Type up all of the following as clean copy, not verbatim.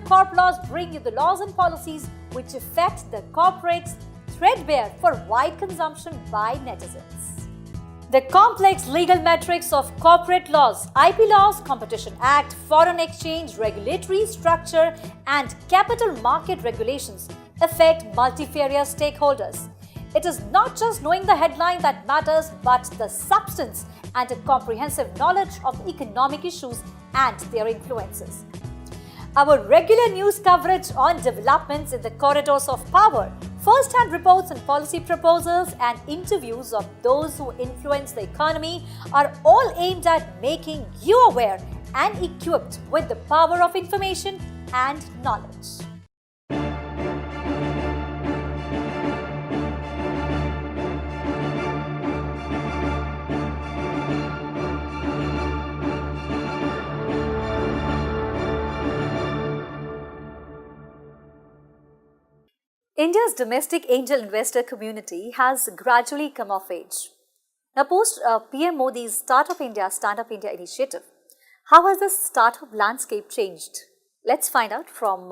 corp laws bring you the laws and policies which affect the corporates, threadbare for wide consumption by netizens. The complex legal metrics of corporate laws, IP laws, Competition Act, foreign exchange, regulatory structure, and capital market regulations affect multifarious stakeholders. It is not just knowing the headline that matters, but the substance and a comprehensive knowledge of economic issues and their influences. Our regular news coverage on developments in the corridors of power, first-hand reports and policy proposals, and interviews of those who influence the economy are all aimed at making you aware and equipped with the power of information and knowledge. India's domestic angel investor community has gradually come of age. Now, post PM Modi's Startup India, Stand-up India initiative, how has this startup landscape changed? Let's find out from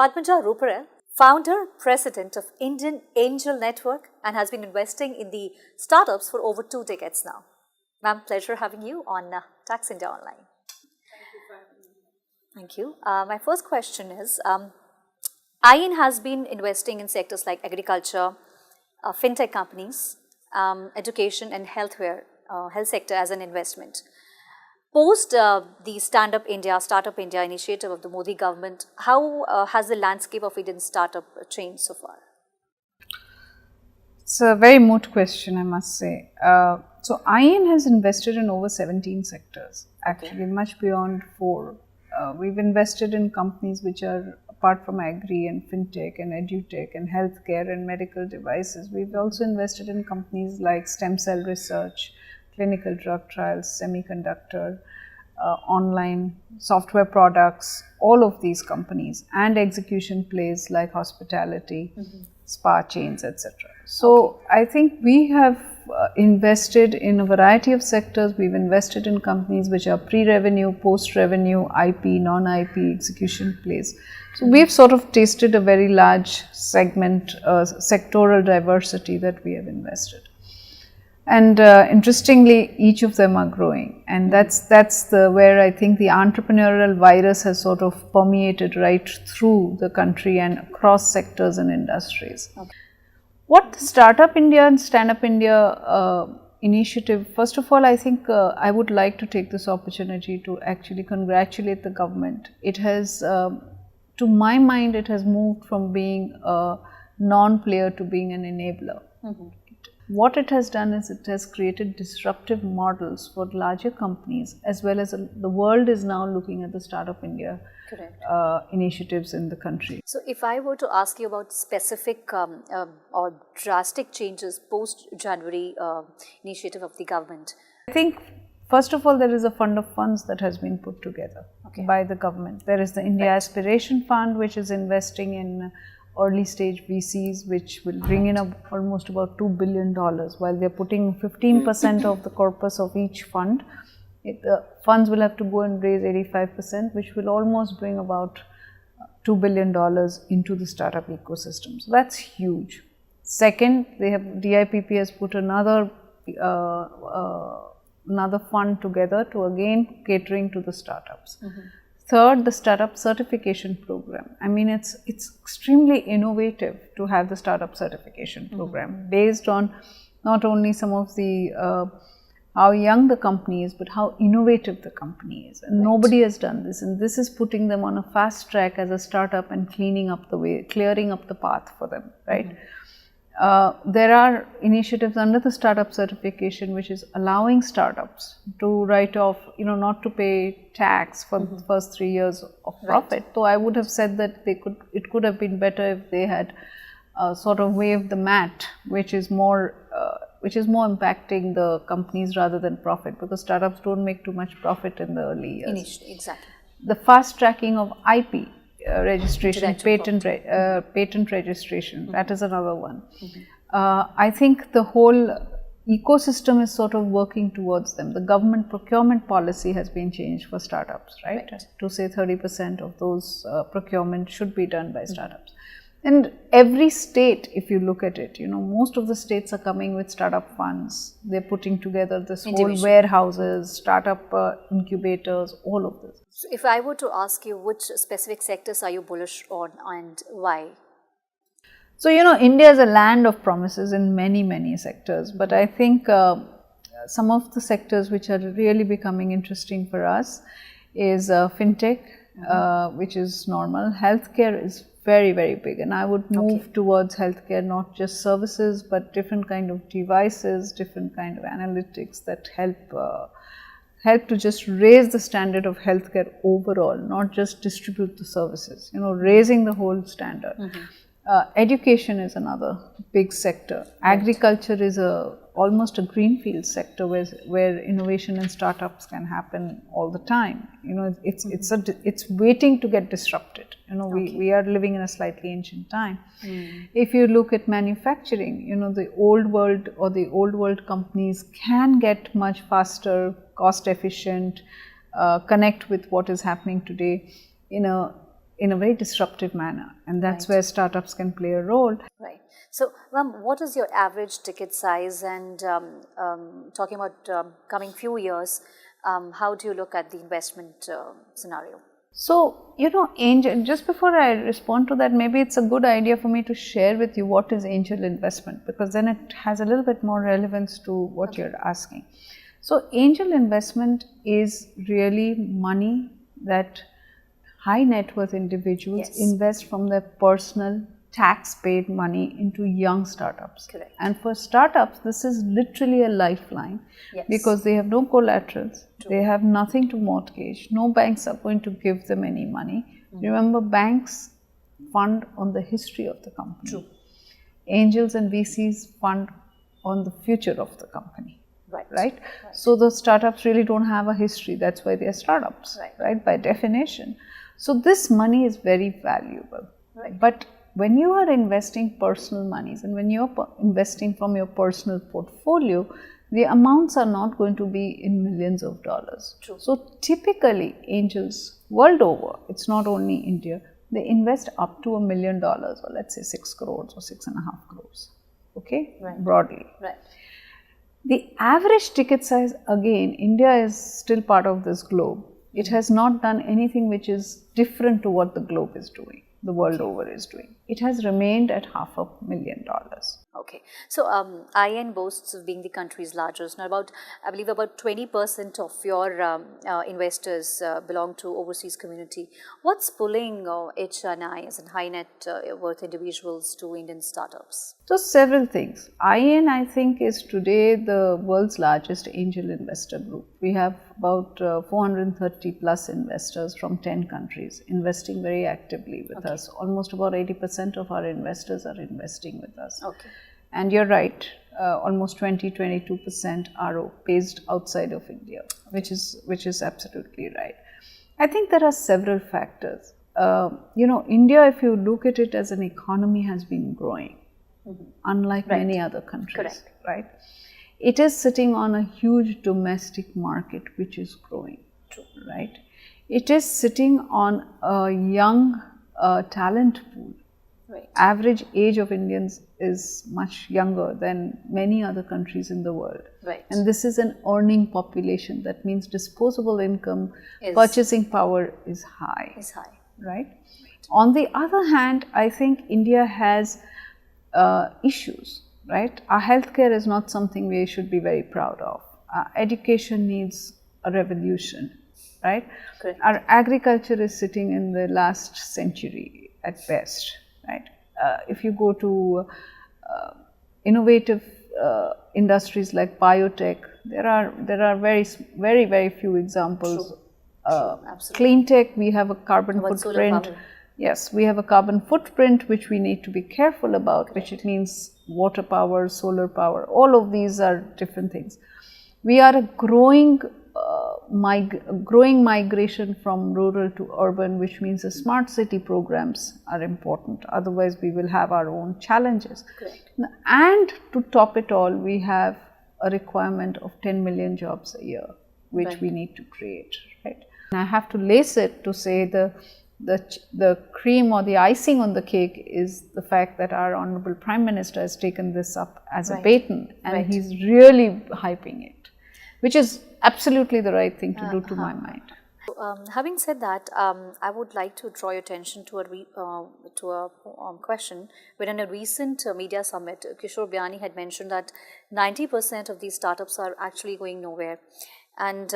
Padmaja Ruparel, founder, president of Indian Angel Network, and has been investing in the startups for over 2 decades now. Ma'am, pleasure having you on Tax India Online. Thank you for having me. Thank you. My first question is, IN has been investing in sectors like agriculture, fintech companies, education and health sector as an investment. Post the Stand-up India, Startup India initiative of the Modi government, how has the landscape of Indian startup changed so far? It's a very moot question, I must say. So IN has invested in over 17 sectors, actually much beyond 4. We've invested in companies which are apart from agri and fintech and edutech and healthcare and medical devices. We've also invested in companies like stem cell research, clinical drug trials, semiconductor, online software products, all of these companies, and execution plays like hospitality, spa chains, etc. So I think we have invested in a variety of sectors. We've invested in companies which are pre-revenue, post-revenue, IP, non-IP, execution plays. So we've sort of tasted a very large segment, sectoral diversity that we have invested. And interestingly, each of them are growing, and that's where I think the entrepreneurial virus has sort of permeated right through the country and across sectors and industries. Okay. What the Startup India and Stand Up India initiative, first of all, I think I would like to take this opportunity to actually congratulate the government. It has, to my mind, it has moved from being a non-player to being an enabler. What it has done is it has created disruptive models for larger companies, as well as the world is now looking at the Startup India initiatives in the country. So if I were to ask you about specific or drastic changes post-January initiative of the government. I think first of all, there is a fund of funds that has been put together by the government. There is the India Aspiration Fund, which is investing in early stage VCs, which will bring in almost about $2 billion, while they are putting 15% of the corpus of each fund. The funds will have to go and raise 85%, which will almost bring about $2 billion into the startup ecosystem. So that's huge. Second, DIPP has put another fund together to again catering to the startups. Third, the startup certification program. I mean, it's extremely innovative to have the startup certification program based on not only some of the how young the company is, but how innovative the company is. And nobody has done this, and this is putting them on a fast track as a startup and clearing up the path for them, right? There are initiatives under the startup certification which is allowing startups to write off, not to pay tax for the first 3 years of profit. So I would have said that it could have been better if they had sort of waved the mat, which is more impacting the companies rather than profit, because startups don't make too much profit in the early years. Exactly. The fast tracking of IP registration, patent registration, that is another one. I think the whole ecosystem is sort of working towards them. The government procurement policy has been changed for startups, right? To say 30% of those procurement should be done by startups. And every state, if you look at it, most of the states are coming with startup funds. They're putting together this whole warehouses, startup incubators, all of this. So if I were to ask you, which specific sectors are you bullish on and why? So, India is a land of promises in many, many sectors. But I think some of the sectors which are really becoming interesting for us is fintech, which is normal. Healthcare is very, very big, and I would move towards healthcare, not just services, but different kind of devices, different kind of analytics that help to just raise the standard of healthcare overall, not just distribute the services, raising the whole standard. Education is another big sector. Agriculture is almost a greenfield sector where innovation and startups can happen all the time. It's waiting to get disrupted. We are living in a slightly ancient time. If you look at manufacturing, the old world companies can get much faster, cost efficient, connect with what is happening today in a very disruptive manner, and that's where startups can play a role. Right. So, ma'am, what is your average ticket size? And talking about coming few years, how do you look at the investment scenario? So, angel. Just before I respond to that, maybe it's a good idea for me to share with you what is angel investment, because then it has a little bit more relevance to what you're asking. So, angel investment is really money that high net worth individuals invest from their personal tax paid money into young startups. Correct. And for startups, this is literally a lifeline because they have no collaterals, they have nothing to mortgage, no banks are going to give them any money. Remember, banks fund on the history of the company. Angels and VCs fund on the future of the company. Right? So the startups really don't have a history. That's why they are startups, right? By definition. So this money is very valuable. But when you are investing personal monies and when you're investing from your personal portfolio, the amounts are not going to be in millions of dollars. So typically angels world over, it's not only India, they invest up to $1 million, or let's say 6 crores or 6.5 crores. Okay? Broadly. The average ticket size, again, India is still part of this globe. It has not done anything which is different to what the globe is doing, the world over is doing. It has remained at $500,000. Okay. So, IN boasts of being the country's largest. Now, I believe about 20% of your investors belong to overseas community. What's pulling HNIs and high net worth individuals to Indian startups? So, several things. IN, I think, is today the world's largest angel investor group. We have about 430 plus investors from 10 countries investing very actively with us. Almost about 80% of our investors are investing with us. And you're right, almost 22% are based outside of India, which is absolutely right. I think there are several factors. India, if you look at it as an economy, has been growing, unlike many other countries, right? It is sitting on a huge domestic market which is growing, right? It is sitting on a young talent pool. Average age of Indians is much younger than many other countries in the world. And this is an earning population. That means disposable income, purchasing power is high. Right? On the other hand, I think India has issues. Right? Our healthcare is not something we should be very proud of. Education needs a revolution. Right? Our agriculture is sitting in the last century at best. Right? If you go to innovative industries like biotech, there are very, very, very few examples. Clean tech, we have a carbon footprint. Yes, we have a carbon footprint which we need to be careful about, which it means water power, solar power, all of these are different things. We are a growing migration from rural to urban, which means the smart city programs are important. Otherwise, we will have our own challenges. And to top it all, we have a requirement of 10 million jobs a year, which we need to create, right? And I have to lace it to say the cream or the icing on the cake is the fact that our Honorable Prime Minister has taken this up as a baton, and he's really hyping it, which is absolutely the right thing to do to my mind. Having said that, I would like to draw your attention to a question where in a recent media summit, Kishore Biani had mentioned that 90% of these startups are actually going nowhere. And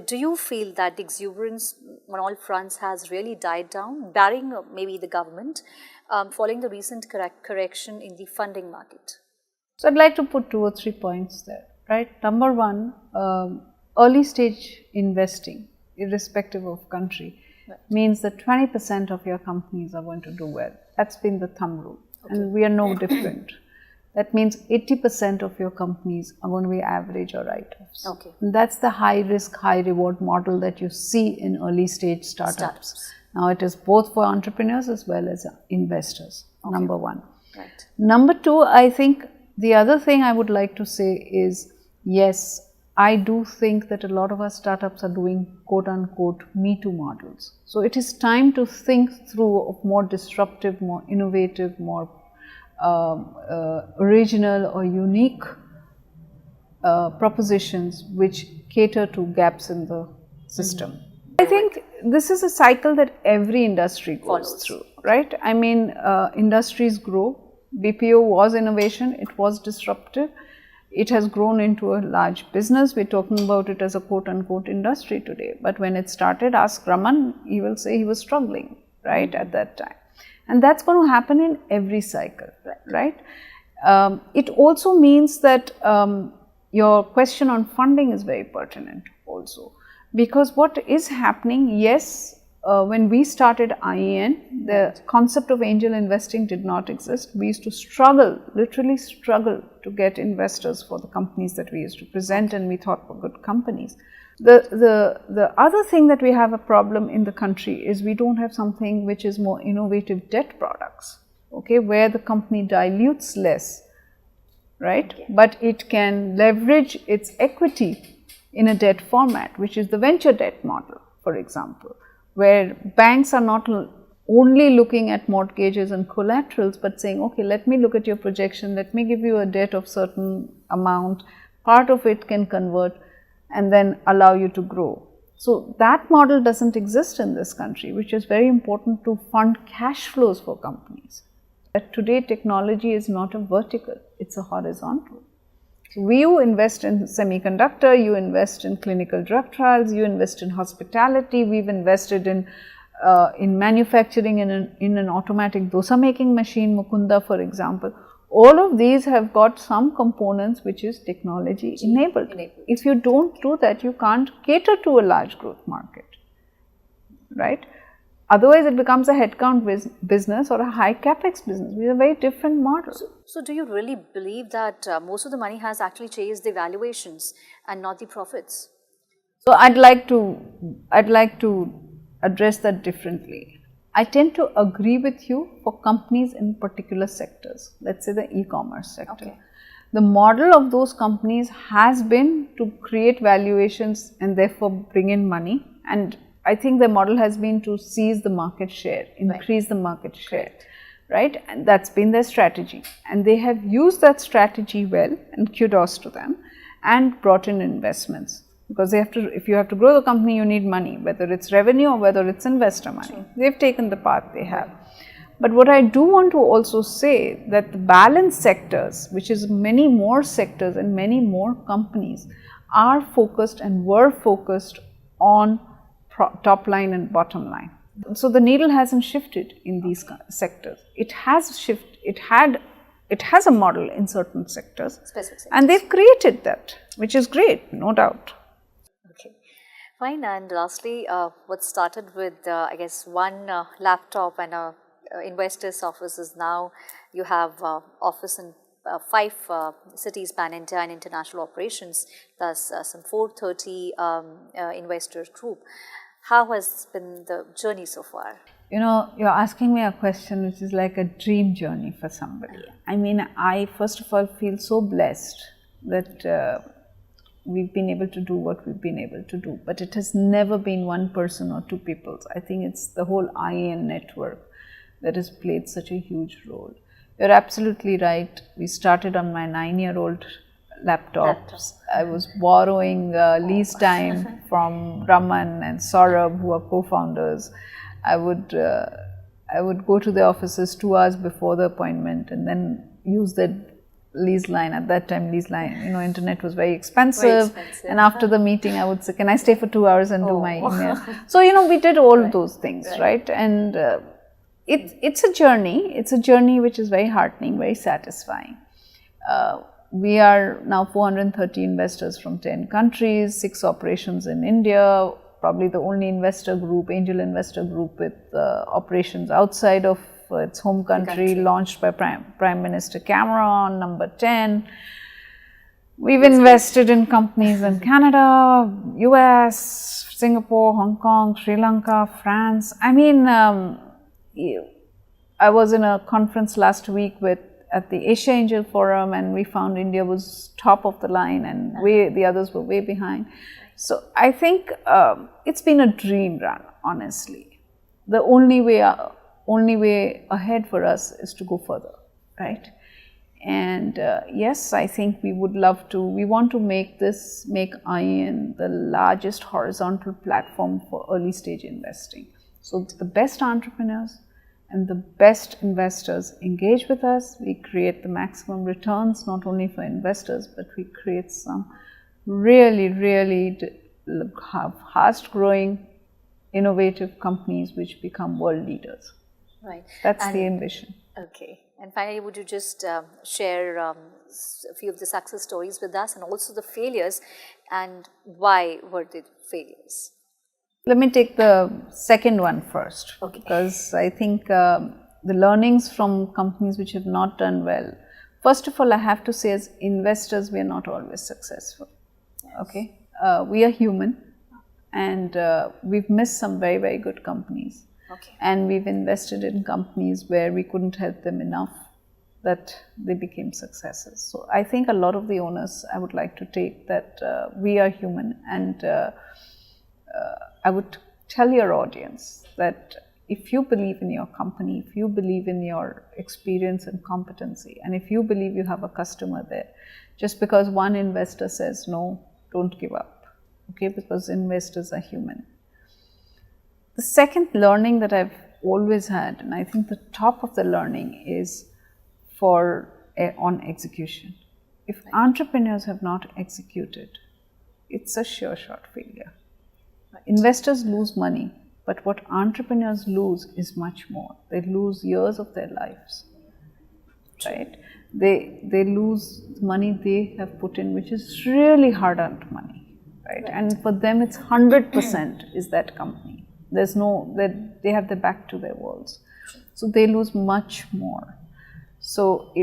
do you feel that the exuberance on all fronts has really died down, barring maybe the government, following the recent correction in the funding market? So I'd like to put 2 or 3 points there, right? Number one, early stage investing, irrespective of country, means that 20% of your companies are going to do well. That's been the thumb rule, and we are no different. That means 80% of your companies are going to be average or write-offs. And that's the high risk, high reward model that you see in early stage startups. Now it is both for entrepreneurs as well as investors, number one. Number two, I think the other thing I would like to say is, yes, I do think that a lot of our startups are doing quote unquote Me Too models. So it is time to think through more disruptive, more innovative, more original or unique propositions which cater to gaps in the system. I think this is a cycle that every industry goes through, right? I mean, industries grow. BPO was innovation, it was disruptive. It has grown into a large business. We're talking about it as a quote unquote industry today. But when it started, ask Raman, he will say he was struggling, right, at that time. And that's going to happen in every cycle, right? It also means that your question on funding is very pertinent also. Because what is happening, yes, when we started IEN, the concept of angel investing did not exist. We used to struggle, literally struggle to get investors for the companies that we used to present, and we thought were good companies. The other thing that we have a problem in the country is we don't have something which is more innovative debt products, okay, where the company dilutes less, right? But it can leverage its equity in a debt format, which is the venture debt model, for example, where banks are not only looking at mortgages and collaterals, but saying, okay, let me look at your projection, let me give you a debt of certain amount, part of it can convert, and then allow you to grow. So that model doesn't exist in this country, which is very important to fund cash flows for companies. That today technology is not a vertical, it's a horizontal. So you invest in semiconductor, you invest in clinical drug trials, you invest in hospitality, we've invested in manufacturing in an automatic dosa making machine, Mukunda, for example. All of these have got some components which is technology enabled. If you don't do that, you can't cater to a large growth market, right? Otherwise, it becomes a headcount business or a high capex business. We have a very different model. So do you really believe that most of the money has actually chased the valuations and not the profits? So I'd like to address that differently. I tend to agree with you for companies in particular sectors, let's say the e-commerce sector. The model of those companies has been to create valuations and therefore bring in money, and I think the model has been to seize the market share, increase the market share, right? And that's been their strategy, and they have used that strategy well, and kudos to them, and brought in investments. Because if you have to grow the company, you need money, whether it's revenue or whether it's investor money. They've taken the path they have. But what I do want to also say that the balanced sectors, which is many more sectors and many more companies, are focused and were focused on top line and bottom line. So the needle hasn't shifted in these sectors. It has shifted. It has a model in certain sectors, and they've created that, which is great, no doubt. Fine. And lastly, what started with, I guess, one laptop and a investor's office is now you have office in 5 cities, pan-India and international operations, plus some 430 investors group. How has been the journey so far? You know, you're asking me a question which is like a dream journey for somebody. I mean, I first of all feel so blessed that we've been able to do what we've been able to do. But it has never been one person or two people. I think it's the whole IN network that has played such a huge role. You're absolutely right. We started on my 9-year-old laptops. I was borrowing lease time from Raman and Saurabh, who are co-founders. I would go to the offices 2 hours before the appointment and then use that lease line. At that time, lease line, internet was very expensive. And after the meeting, I would say, can I stay for 2 hours and do my email? So, we did all those things, right? And it's a journey. It's a journey which is very heartening, very satisfying. We are now 430 investors from 10 countries, 6 operations in India, probably the only angel investor group with operations outside of its home country, launched by Prime Minister Cameron, number 10. We've invested in companies in Canada, US, Singapore, Hong Kong, Sri Lanka, France. I mean, I was in a conference last week at the Asia Angel Forum, and we found India was top of the line and the others were way behind. So I think it's been a dream run, honestly. The only way ahead for us is to go further, right? And yes, I think we want to make IN the largest horizontal platform for early stage investing. So the best entrepreneurs and the best investors engage with us. We create the maximum returns, not only for investors, but we create some really fast growing, innovative companies which become world leaders. Right. That's the ambition. Okay. And finally, would you just share a few of the success stories with us, and also the failures, and why were they failures? Let me take the second one first, because I think the learnings from companies which have not done well. First of all, I have to say, as investors, we are not always successful. Yes. Okay, we are human, and we've missed some very good companies. Okay. And we've invested in companies where we couldn't help them enough that they became successes. So I think a lot of the onus I would like to take that we are human, and I would tell your audience that if you believe in your company, if you believe in your experience and competency, and if you believe you have a customer there, just because one investor says no, don't give up, okay? Because investors are human. The second learning that I've always had, and I think the top of the learning, is on execution. If entrepreneurs have not executed, it's a sure shot failure. Investors lose money, but what entrepreneurs lose is much more. They lose years of their lives, right? They lose money they have put in, which is really hard-earned money, right? And for them, it's 100% is that company. There's they have their back to their walls, so they lose much more. So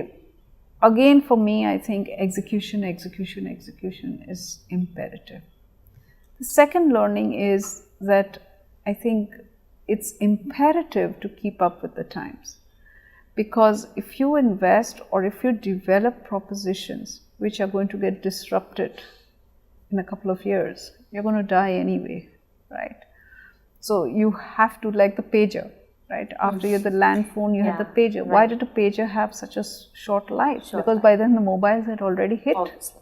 again, for me, I think execution is imperative. The second learning is that I think it's imperative to keep up with the times, because if you invest or if you develop propositions which are going to get disrupted in a couple of years, you're going to die anyway, right? So you have to, like the pager, right? After you had the land phone, you had the pager. Right. Why did a pager have such a short life? Because by then the mobiles had already hit. Obviously.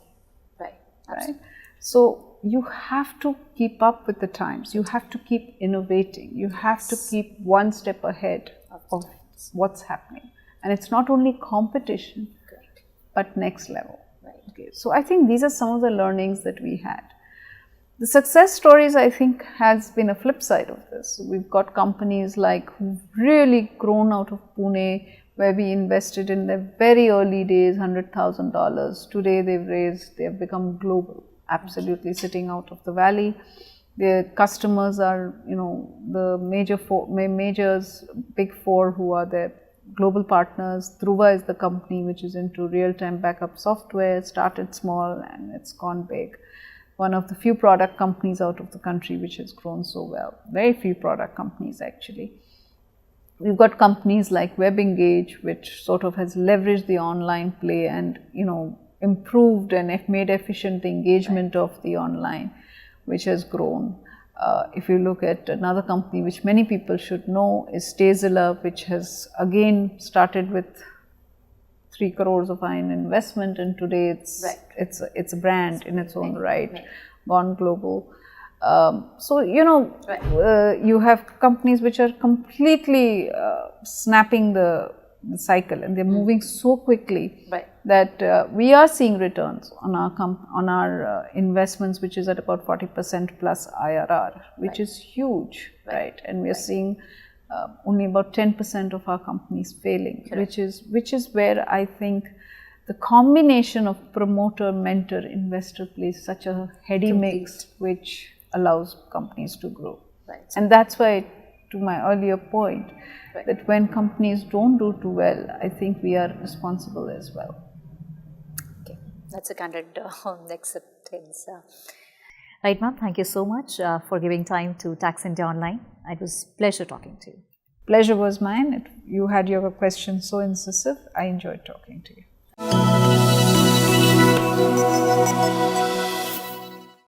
Right. Absolutely. Right? So you have to keep up with the times. You have to keep innovating. You have to keep one step ahead of what's happening. And it's not only competition, but next level. Right. Okay. So I think these are some of the learnings that we had. The success stories, I think, has been a flip side of this. We've got companies like who've really grown out of Pune, where we invested in their very early days, $100,000. Today they've become global, absolutely sitting out of the valley. Their customers are, the majors, big four, who are their global partners. Dhruva is the company which is into real-time backup software, started small and it's gone big. One of the few product companies out of the country which has grown so well. Very few product companies, actually. We've got companies like WebEngage, which sort of has leveraged the online play and, improved and made efficient the engagement of the online, which has grown. If you look at another company which many people should know is Tazilla, which has again started with 3 crores of iron investment, and today it's a brand in its own right, gone global. So you have companies which are completely snapping the cycle, and they're moving so quickly that we are seeing returns on our investments, which is at about 40% plus IRR, which is huge, right? And we are seeing only about 10% of our companies failing, which is where I think the combination of promoter, mentor, investor plays such a heady mix, which allows companies to grow. And that's why, to my earlier point, that when companies don't do too well, I think we are responsible as well. Okay, that's a candid acceptance. Right, ma'am, thank you so much for giving time to Tax India Online. It was a pleasure talking to you. Pleasure was mine. You had your questions so incisive. I enjoyed talking to you.